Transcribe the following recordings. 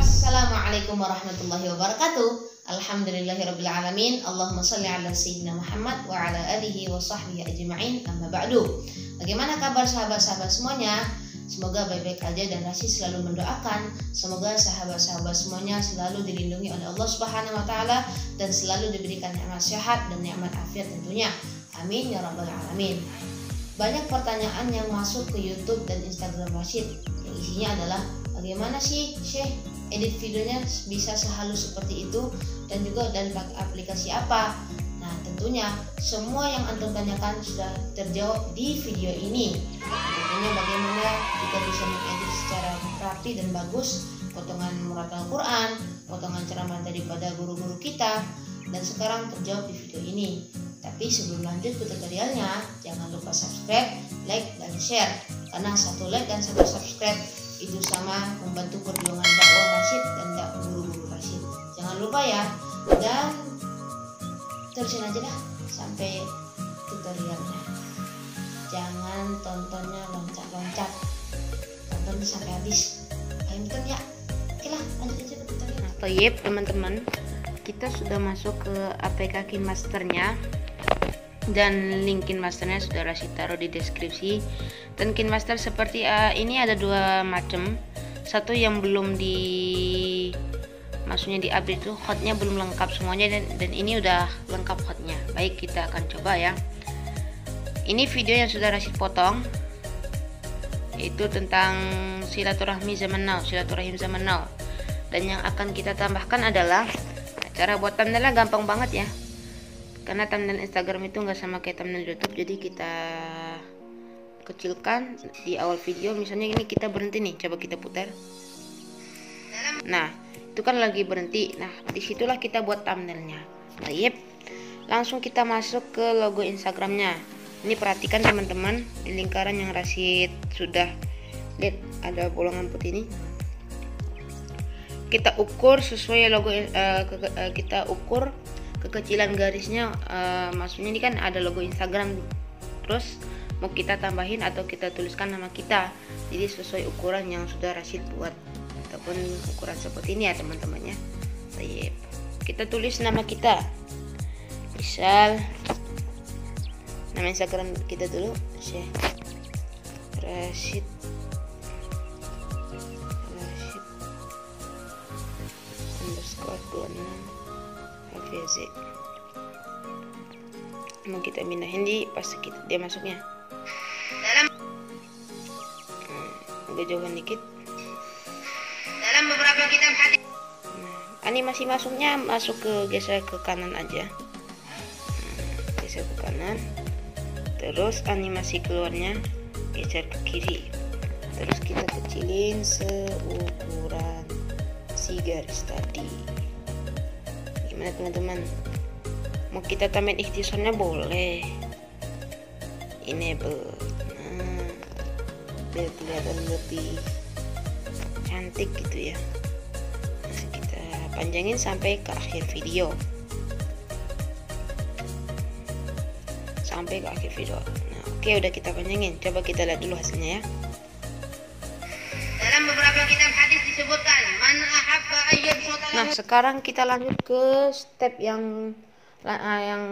Assalamualaikum warahmatullahi wabarakatuh. Alhamdulillahirabbil alamin. Allahumma shalli ala sayyidina Muhammad wa ala alihi wa sahbihi ajma'in. Amma ba'du. Bagaimana kabar sahabat-sahabat semuanya? Semoga baik-baik aja dan Rashid selalu mendoakan semoga sahabat-sahabat semuanya selalu dilindungi oleh Allah Subhanahu wa taala dan selalu diberikan nikmat sehat dan nikmat afiat tentunya. Amin ya rabbal alamin. Banyak pertanyaan yang masuk ke YouTube dan Instagram Rashid yang isinya adalah bagaimana sih Syekh edit videonya bisa sehalus seperti itu dan juga dari pakai aplikasi apa? Nah, tentunya semua yang antum tanyakan sudah terjawab di video ini. Tentunya bagaimana kita bisa mengedit secara rapi dan bagus potongan murat Al-Quran, potongan ceramah daripada guru-guru kita, dan sekarang terjawab di video ini. Tapi sebelum lanjut ke tutorialnya, jangan lupa subscribe, like, dan share. Karena satu like dan satu subscribe itu sama membantu perjuangan dakwah Rashid dan dakwah guru-guru Rashid. Jangan lupa ya. Dan terusin aja dah sampai tutorialnya. Jangan tontonnya loncat-loncat, tonton sampai habis. Paham ya? Oke lah, lanjut aja ke tutorial. Nah, toyib teman-teman, kita sudah masuk ke APK KineMasternya dan link KineMasternya sudah Rashid taruh di deskripsi. Dan KineMaster seperti ini ada dua macam. Satu yang belum maksudnya di update itu hotnya belum lengkap semuanya, dan ini udah lengkap hotnya. Baik, kita akan coba ya. Ini video yang sudah Rashid potong, itu tentang silaturahim zaman now. Dan yang akan kita tambahkan adalah cara buat thumbnailnya gampang banget ya. Karena thumbnail Instagram itu nggak sama kayak thumbnail YouTube, jadi kita kecilkan di awal video. Misalnya ini kita berhenti nih, coba kita putar. Nah, itu kan lagi berhenti. Nah, disitulah kita buat thumbnailnya. Baik, langsung kita masuk ke logo Instagramnya. Ini perhatikan teman-teman, di lingkaran yang Rashid sudah lihat ada bolongan putih ini. Kita ukur sesuai logo, kita ukur kekecilan garisnya. Maksudnya ini kan ada logo Instagram, terus mau kita tambahin atau kita tuliskan nama kita, jadi sesuai ukuran yang sudah Rashid buat ataupun ukuran seperti ini ya teman-temannya. Baik, kita tulis nama kita, misal nama Instagram kita dulu Syekh Rashid underscore 26 HVZ. Mau kita pindahin di pas dia masuknya agak jauhan dikit. Dalam beberapa kitab hadis, animasi masuknya geser ke kanan aja. Geser ke kanan, terus animasi keluarnya geser ke kiri, terus kita kecilin seukuran si garis tadi. Gimana teman-teman? Mau kita tambahin ikhtisarnya boleh, enable, biar kelihatan lebih cantik gitu ya. Nah, kita panjangin sampai ke akhir video, Nah, oke, udah kita panjangin. Coba kita lihat dulu hasilnya ya. Dalam beberapa kitab hadis disebutkan man ahabba ayyad. Nah, sekarang kita lanjut ke step yang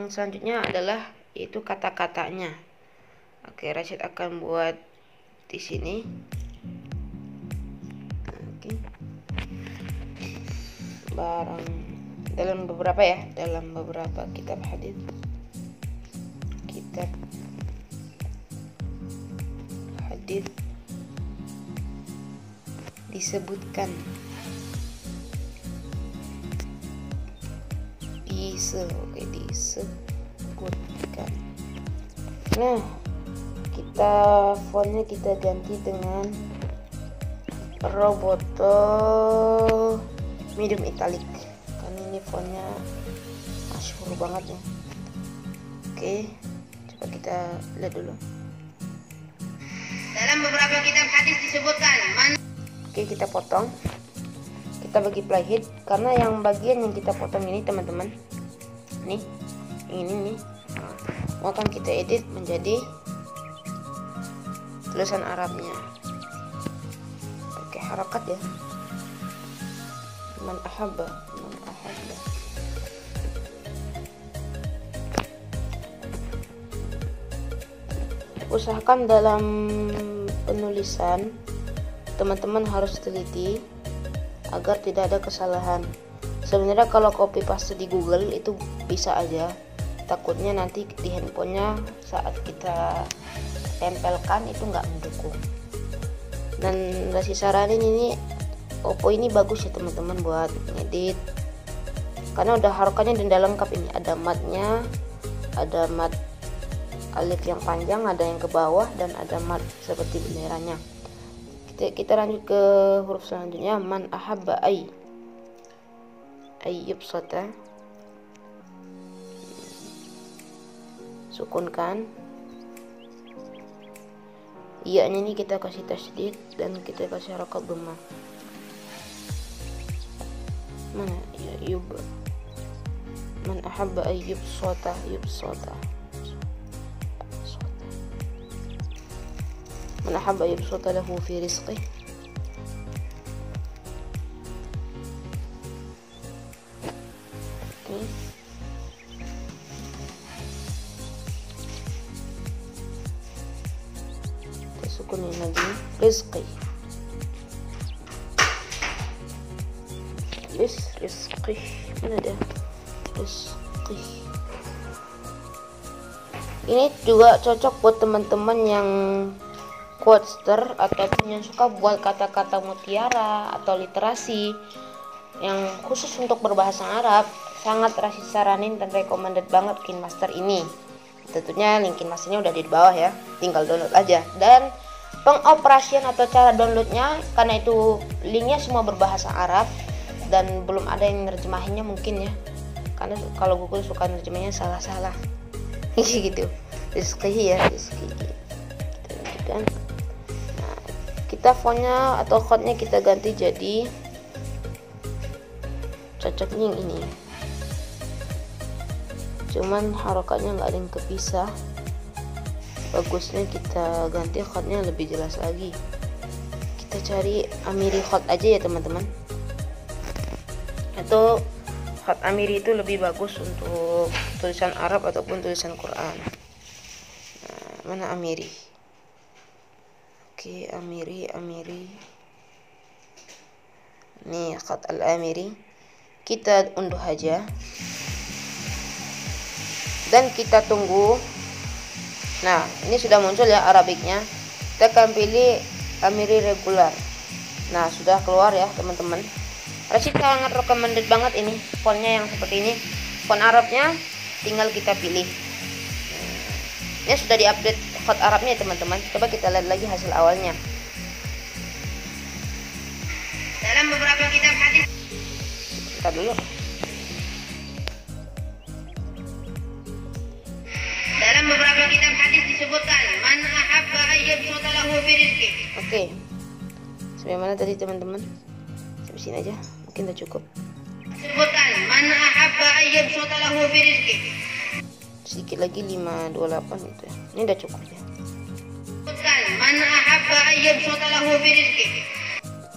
selanjutnya adalah yaitu kata-katanya. Oke, Rashid akan buat di sini. Oke. Dalam beberapa kitab hadis disebutkan disebutkan. Nah, fontnya kita ganti dengan Roboto medium italic karena ini fontnya masyhur banget ya. Oke, coba kita lihat dulu. Dalam beberapa kitab hadis disebutkan Oke, kita potong, kita bagi playhead karena yang bagian yang kita potong ini teman-teman, nih ini nih mau akan kita edit menjadi tulisan Arabnya. Oke, harakat ya. Man ahabba. Usahakan dalam penulisan teman-teman harus teliti agar tidak ada kesalahan. Sebenarnya kalau copy paste di Google itu bisa aja, takutnya nanti di handphonenya saat kita tempelkan itu nggak mendukung. Dan Rasi saranin ini Oppo ini bagus ya teman-teman buat ngedit, karena udah harokatnya dan lengkap. Ini ada matnya, ada mat alif yang panjang, ada yang ke bawah, dan ada mat seperti benderanya. Kita lanjut ke huruf selanjutnya. Man ahabba yubsata, sukunkan. Iya-nya ini kita kasih tasydid dan kita kasih harokat dhamma. Mana ya, yub. Man ahabba yubsata. Man ahabba yubsata lahu fi rizqih. Kita sukunin lagi rizqih. Rizqih. Mana dia? Rizqih. Ini juga cocok buat teman-teman yang quotester ataupun yang suka buat kata-kata mutiara atau literasi yang khusus untuk berbahasa Arab. Sangat Rasi saranin dan recommended banget KineMaster ini. Tentunya link KineMasternya udah di bawah ya, tinggal download aja. Dan pengoperasian atau cara downloadnya, karena itu linknya semua berbahasa Arab dan belum ada yang nerjemahinnya mungkin ya, karena kalau Google suka nerjemahnya salah-salah gitu. Rizqih ya, rizqih. Dan kita fontnya atau codenya kita ganti jadi cocoknya yang ini, cuman harokatnya nggak ada yang kepisah. Bagusnya kita ganti codenya lebih jelas lagi. Kita cari Amiri code aja ya teman-teman, atau code Amiri itu lebih bagus untuk tulisan Arab ataupun tulisan Quran. Nah, mana Amiri? Oke, Amiri. Nih, khat al-Amiri. Kita unduh aja. Dan kita tunggu. Nah, ini sudah muncul ya Arabiknya. Kita akan pilih Amiri regular. Nah, sudah keluar ya, teman-teman. Rasi sangat recommended banget ini. Fontnya yang seperti ini. Font Arabnya tinggal kita pilih. Ini sudah diupdate font Arabnya ya teman-teman. Coba kita lihat lagi hasil awalnya. Dalam beberapa kitab hadis. Kita dulu. Dalam beberapa kitab hadis disebutkan man ahabba ayyubsata lahu fi rizqih. Oke. Sampai mana tadi teman-teman? Sampai sini aja. Mungkin udah cukup. Disebutkan man ahabba ayyubsata lahu fi rizqih. Sedikit lagi 528 gitu ya. Ini udah cukup ya. Disebutkan man ahabba ayyubsata lahu fi rizqih.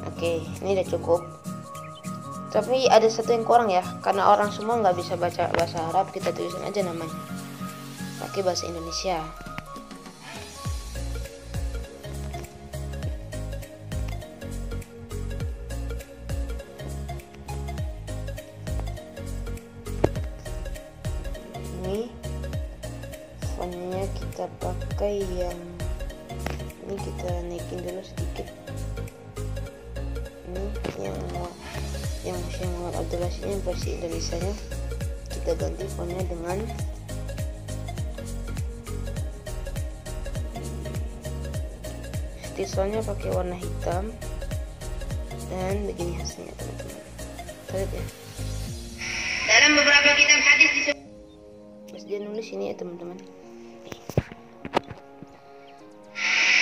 Oke, ini udah cukup. Tapi ada satu yang kurang ya, karena orang semua nggak bisa baca bahasa Arab, kita tulisin aja namanya pakai bahasa Indonesia. Ini fontnya kita pakai yang ini, kita naikin dulu sedikit. Ini yang Syekh Muhammad Abdul Rashid yang versi Indonesianya, kita ganti fontnya dengan stitchnya pakai warna hitam, dan begini hasilnya teman-teman. Lihat ya. Dalam beberapa kitab hadis disebut, mas dia nulis ini ya teman-teman.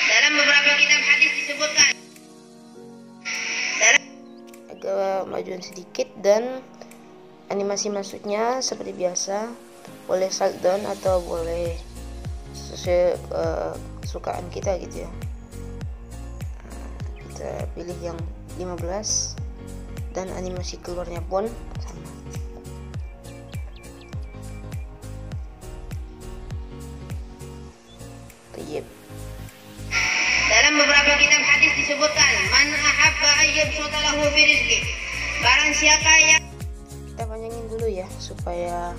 Dalam beberapa kitab hadis disebutkan, agak majuan sedikit, dan animasi masuknya seperti biasa, boleh slide down atau boleh sesuai kesukaan kita gitu ya. Kita pilih yang 15 dan animasi keluarnya pun sama. Tayyib. Dalam beberapa kitab hadis disebutkan, man ahabba ayyab sotalahu fi rizqi. Barang siapa yang, kita panjangin dulu ya supaya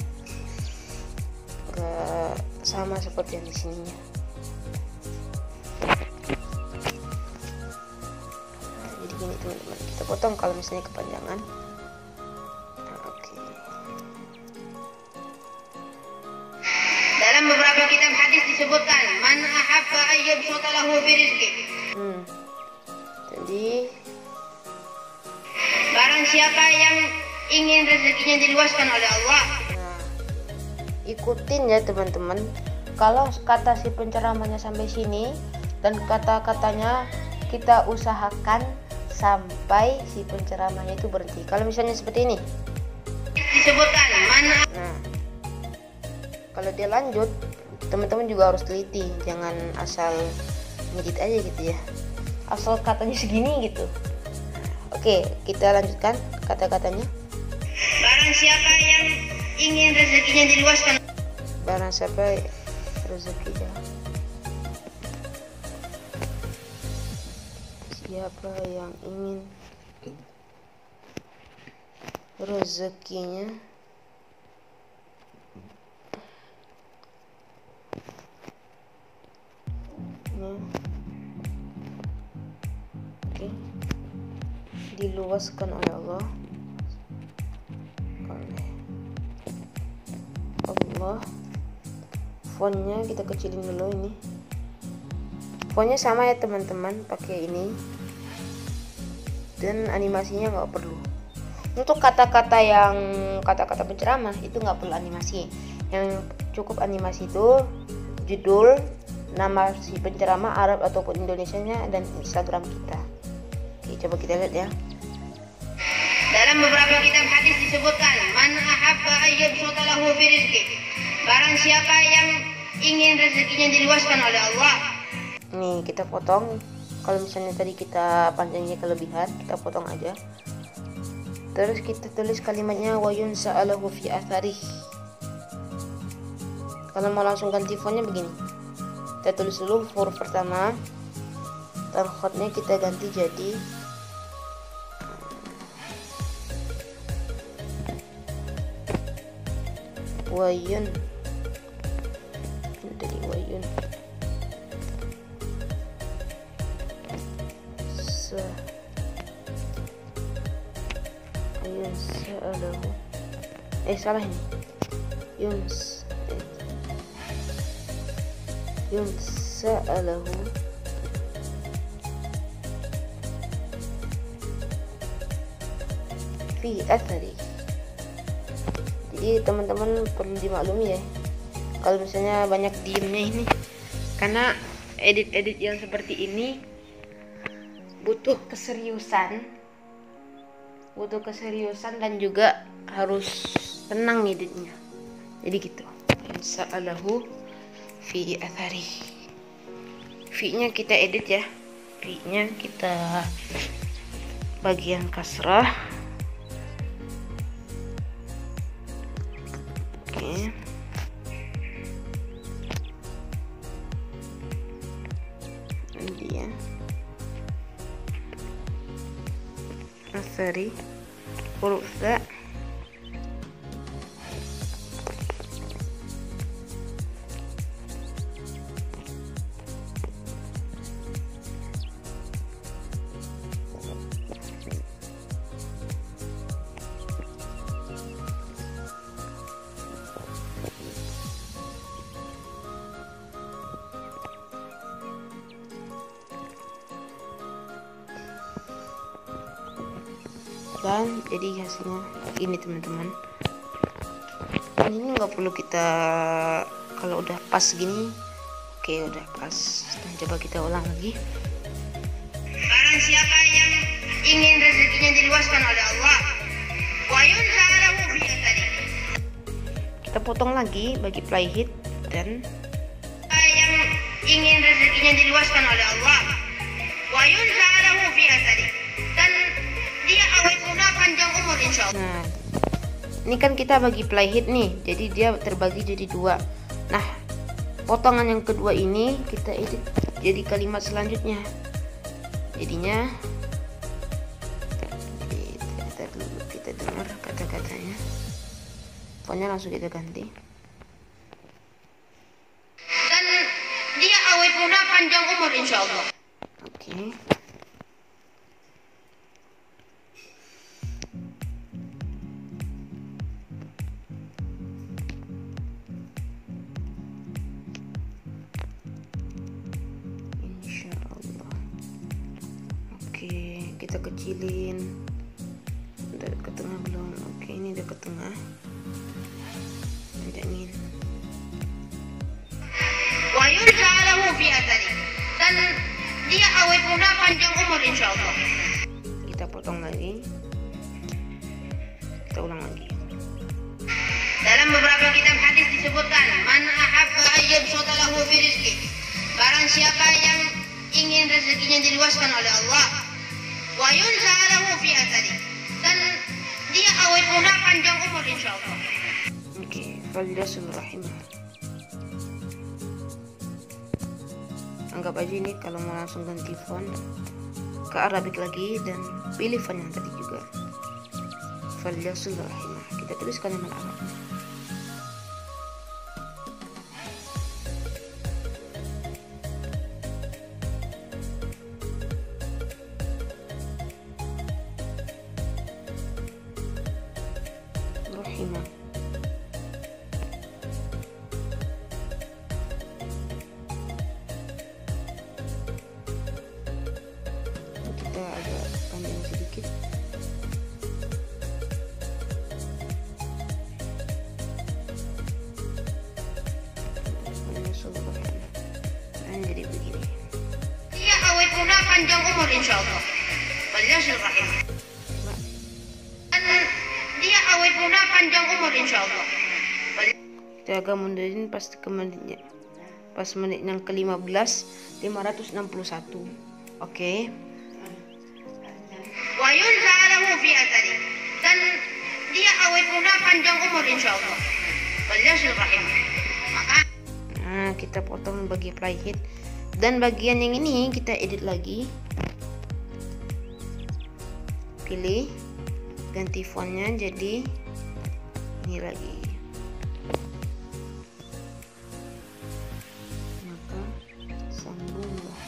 enggak sama seperti yang di sininya. Nah, jadi gini teman-teman, kita potong kalau misalnya kepanjangan. Nah, oke. dalam beberapa kitab hadis disebutkan, man ahabba ayyab sotalahu fi rizqi. Jadi Barang siapa yang ingin rezekinya diluaskan oleh Allah. nah, ikutin ya teman-teman. Kalau kata si penceramahnya sampai sini dan kata-katanya kita usahakan sampai si penceramahnya itu berhenti. Kalau misalnya seperti ini, Disebutkan, man nah kalau dia lanjut, teman-teman juga harus teliti, jangan asal ngedit aja gitu ya, asal katanya segini gitu. Oke, kita lanjutkan kata-katanya. barang siapa yang ingin rezekinya diluaskan. Barang siapa rezekinya, siapa yang ingin rezekinya diluaskan oleh Allah, fontnya kita kecilin dulu. Ini fontnya sama ya teman-teman, pakai ini, dan animasinya nggak perlu. Untuk kata-kata yang kata-kata penceramah itu nggak perlu animasi, yang cukup animasi itu judul, nama si penceramah Arab ataupun Indonesianya, dan Instagram kita. Oke, coba kita lihat ya. Dalam beberapa kitab hadis disebutkan, man ahabba ayyab sotalahu fi rizqi. Barang siapa yang ingin rezekinya diluaskan oleh Allah. Nih kita potong. Kalau misalnya tadi kita panjangnya kelebihan, kita potong aja. Terus kita tulis kalimatnya wayun sa'alahu fi atharih. Kalau mau langsung ganti fontnya begini, kita tulis dulu huruf pertama dan khotnya kita ganti jadi wayun. Dari wayun sa'alahu, salah ini, sa'alahu fi athari. Jadi teman-teman perlu dimaklumi ya, kalau misalnya banyak diemnya ini, karena edit-edit yang seperti ini butuh keseriusan dan juga harus tenang editnya. Jadi gitu. Sa'alahu fi athari. Fi-nya kita edit ya. Fi-nya kita bagian kasrah. Oke. Ini ya. Athari huruf za. Dan jadi hasilnya ini teman-teman. Ini nggak perlu kita, kalau udah pas gini, oke udah pas. Dan coba kita ulang lagi. Barang siapa yang ingin rezekinya diluaskan oleh Allah, wa yunza'alahu fi athari. Kita potong lagi bagi playhead dan Yang ingin rezekinya diluaskan oleh Allah, wa yunza'alahu fi athari. Dan insyaallah. Nah, ini kan kita bagi playhead nih, jadi dia terbagi jadi 2. Nah, potongan yang kedua ini kita edit jadi kalimat selanjutnya. Jadinya kita dengar kata-katanya. Pokoknya langsung kita ganti. Dan dia awet muda panjang umur insyaallah. Oke. Insyaallah. Oke, kita kecilin. Udah ke tengah belum? Oke, ini udah ke tengah. Panjangin. Wa yunza'alahu fi athari. Dan dia awet muda panjang umur insyaallah. Kita potong lagi. Kita ulang lagi. Dalam beberapa kitab hadis disebutkan, man ahabba ayyabsuta lahu fi rizqi. Barang siapa yang ingin rezekinya diluaskan oleh Allah, wa yunza'alahu fi athari. Dan dia awet muda panjang umur insyaallah. Oke, falilasul rahimah. Anggap aja ini kalau mau langsung ganti font ke Arabik lagi dan pilih font yang tadi juga. Falilasul rahimah. Kita tulis kalimat Arab. Rahimah. Kita agak panjang sedikit. Dan jadi begini. Dia awet muda panjang umur insyaallah. Walillahi rahimah. Dan dia awet muda panjang umur insyaallah. Kita agak mundurin pas ke menitnya. Pas menit yang ke-15 561. Oke. Wa yunza'alahu fi athari. Dan dia awet muda panjang umur insyaallah. Walillahi rahimah. Maka Nah, kita potong bagi playhead dan bagian yang ini kita edit lagi. Pilih, ganti fontnya jadi ini lagi. Maka sambunglah.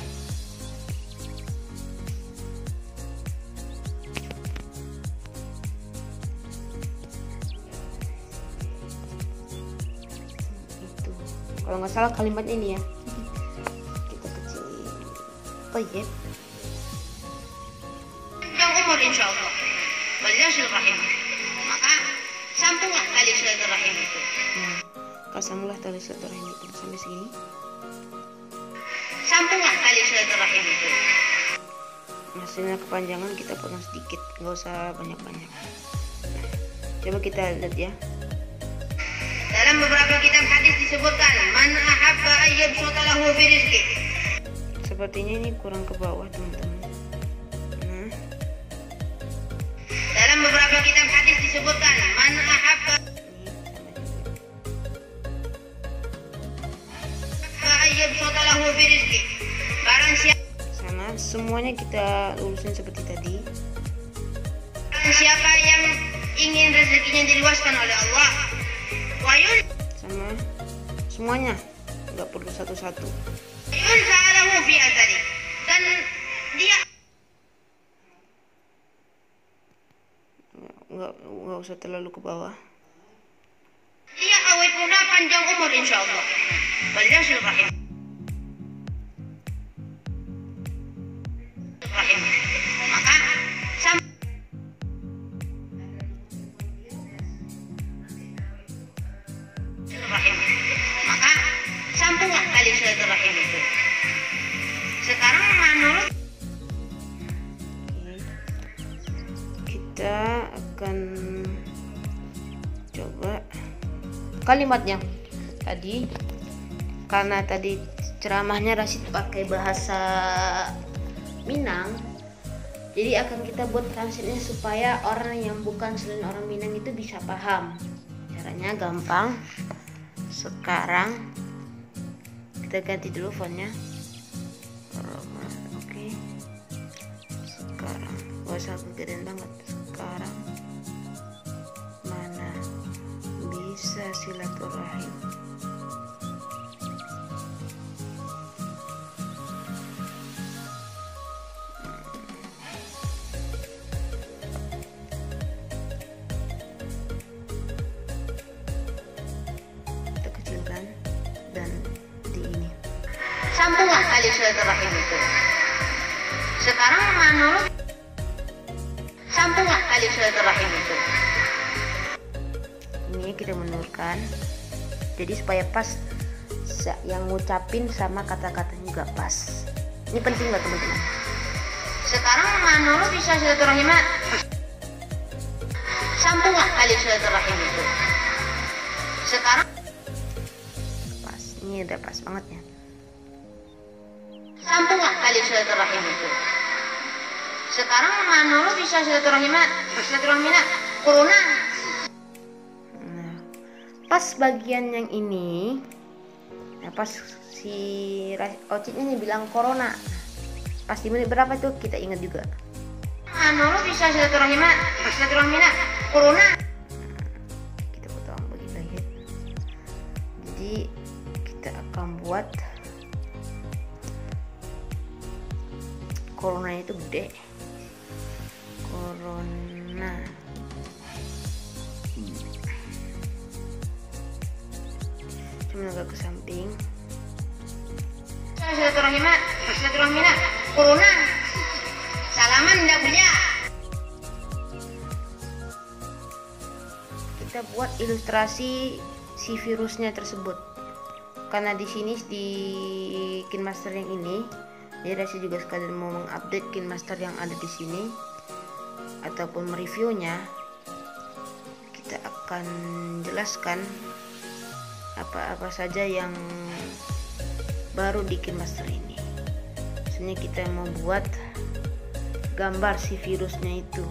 Itu. Kalau nggak salah kalimat ini ya. Kita kecilin. Tayyib. panjang umur insyaallah. Walillahi rahimah. Maka sambunglah tali silaturahim itu. Nah, kasanglah tali silaturahim itu sampai sini. Sambunglah tali silaturahim itu. Hasilnya kepanjangan kita potong sedikit, nggak usah banyak-banyak. Coba kita lihat ya. Dalam beberapa kitab hadis disebutkan, man ahabba ayyabsuta lahu fi rizqi. Sepertinya ini kurang ke bawah teman-teman. Nah, Dalam beberapa kitab hadis disebutkan, man ahabba ayyabsuta lahu fi rizqi. Barang sama semuanya kita lurusin seperti tadi. siapa yang ingin rezekinya diluaskan oleh Allah, wa Sama semuanya, nggak perlu satu-satu. yunza'alahu fi athari. Dan dia Nggak usah terlalu ke bawah. dia awet muda panjang umur insyaallah. Walillahi rahim. Rahim. Maka rahim. Maka sambunglah tali silaturahim itu. Sekarang menurut Oke. Kita akan coba kalimatnya tadi, karena tadi ceramahnya Rasid pakai bahasa Minang, Jadi akan kita buat translate-nya supaya orang yang bukan selain orang Minang itu bisa paham. Caranya gampang. Sekarang kita ganti dulu fontnya. Oke. Sekarang gak usah kegedean banget. Sekarang mana bisa silaturahim. Kita kecilkan dan di ini. Sambunglah tali silaturahim itu. Sekarang menurut sambunglah tali silaturahim itu. Ini kita menurunkan. Jadi supaya pas yang ngucapin sama kata-katanya juga pas. Ini penting nggak teman-teman? Sekarang menurut bisa silaturahim. Sambunglah tali silaturahim itu. Sekarang Pas. Ini udah pas banget ya. sambunglah tali silaturahim itu. Sekarang menurut bisa silaturahimnya corona. Nah, pas bagian yang ini, nah pas si Ocitnya bilang corona, pas di menit berapa tuh kita ingat juga. Menurut bisa silaturahimnya corona. Kita potong begitu ya. Jadi kita akan buat corona itu gede. Corona. Cuma agak ke samping. Silaturahimnya corona. Salaman ndak boleh. Kita buat ilustrasi si virusnya tersebut. Karena di sini di KineMaster yang ini, jadi saya juga sekalian mau mengupdate KineMaster yang ada di sini ataupun mereviewnya. Kita akan jelaskan apa-apa saja yang baru di KineMaster ini. Sebenarnya kita mau buat gambar si virusnya itu.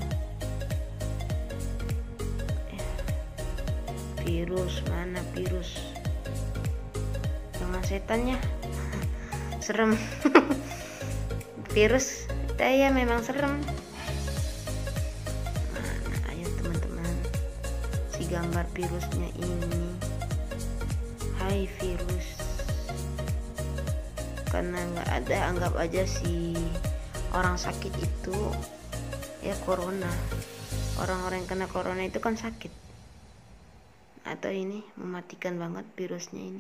Virus mana virus? Jangan setannya. Serem. Virus saya memang serem. Mana ayo teman-teman, si gambar virusnya ini. Hai virus. Karena nggak ada, anggap aja si orang sakit itu ya corona. Orang-orang yang kena corona itu kan sakit. Atau ini mematikan banget virusnya ini.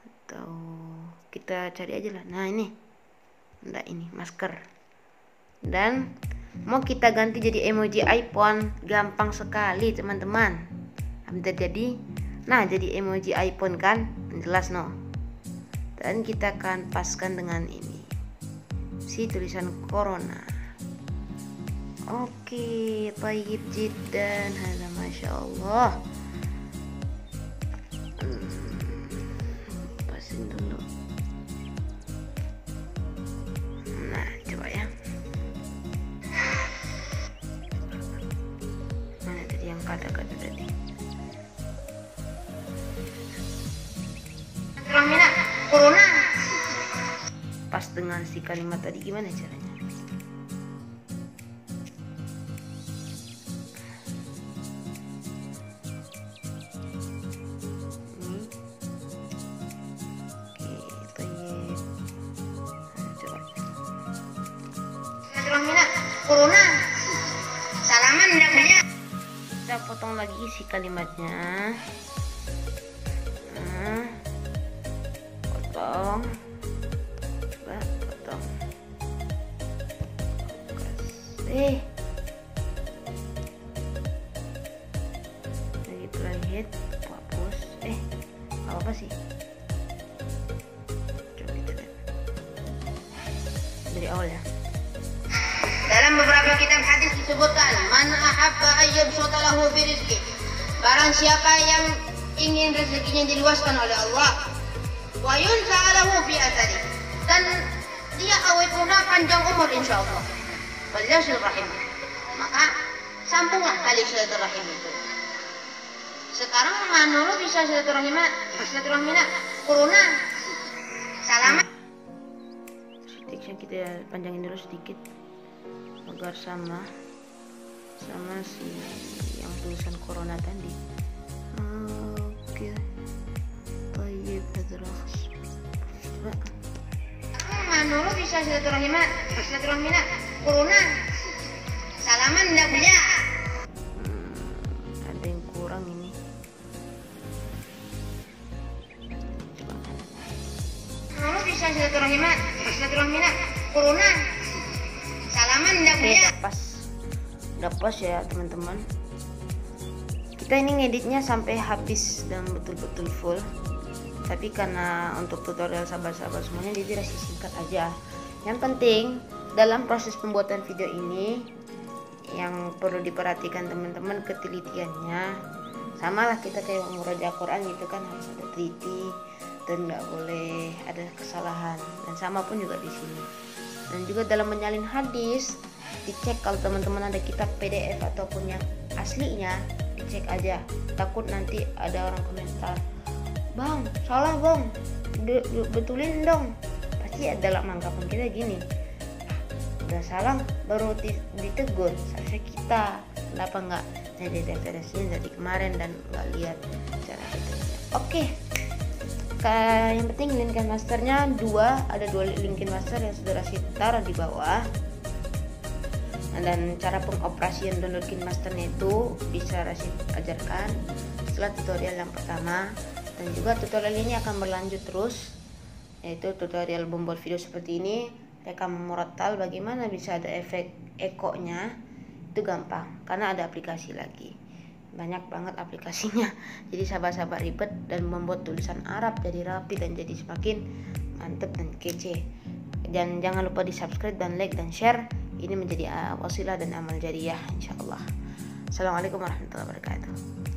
Atau kita cari aja lah. Nah ini, enggak, ini masker. Dan mau kita ganti jadi emoji iPhone, gampang sekali teman-teman. Hampir jadi. Nah jadi emoji iPhone kan, jelas no. Dan kita akan paskan dengan ini, si tulisan corona. Oke, tayyib jiddan, hada masya Allah. Pasin dulu. Nah, coba ya. Mana tadi yang kata-kata tadi? Corona. Pas dengan si kalimat tadi gimana caranya? Corona. Salaman ndak boleh. Kita potong lagi si kalimatnya. Nah, potong. Coba potong. Lagi terakhir hapus. Apa sih? Coba kita lihat dari awal ya. Dalam beberapa kitab hadis disebutkan, man ahabba ayyub sotalahu fi rizqi. Barang siapa yang ingin rezekinya diluaskan oleh Allah, wa yunsa'alahu fi athari, dan dia awet muda panjang umur insyaallah. Fadillah silaturahim. Maka sambunglah tali silaturahim itu. Sekarang manulu bisa silaturahimina corona. Salaman. Titiknya kita panjangin dulu sedikit agar sama si yang tulisan corona tadi. Oke. Tayyib hadrah. Manulu bisa silaturahimina corona. Salaman enggak punya. Ada yang kurang ini. Manulu bisa silaturahimina corona. Salaman enggak punya. Udah pas ya teman-teman. Kita ini ngeditnya sampai habis dan betul-betul full. Tapi karena untuk tutorial sahabat-sahabat semuanya jadi rasi singkat aja. Yang penting dalam proses pembuatan video ini yang perlu diperhatikan teman-teman ketelitiannya. Sama lah kita kayak murojaah Quran gitu kan, harus ada teliti dan nggak boleh ada kesalahan. Dan sama pun juga di sini. Dan juga dalam menyalin hadis dicek kalau teman-teman ada kitab PDF ataupun yang aslinya, dicek aja. Takut nanti ada orang komentar, "Bang, salah bang, betulin dong." Pasti dalam anggapan kita gini, udah salah baru ditegur, seharusnya kita kenapa nggak jadi referensinya dari kemarin dan nggak lihat cara betulnya. Oke. Yang penting linkin masternya ada dua linkin master yang sudah saya taruh di bawah. Dan cara pengoperasian download KineMasternya itu bisa Rashid ajarkan setelah tutorial yang pertama. Dan juga tutorial ini akan berlanjut terus, yaitu tutorial membuat video seperti ini, rekam murattal, bagaimana bisa ada efek ekonya. Itu gampang karena ada aplikasi lagi, banyak banget aplikasinya. Jadi sahabat-sahabat ribet dan membuat tulisan Arab jadi rapi dan jadi semakin mantep dan kece. Dan jangan lupa di subscribe dan like dan share. Ini menjadi wasilah dan amal jariah insyaallah. Assalamualaikum warahmatullahi wabarakatuh.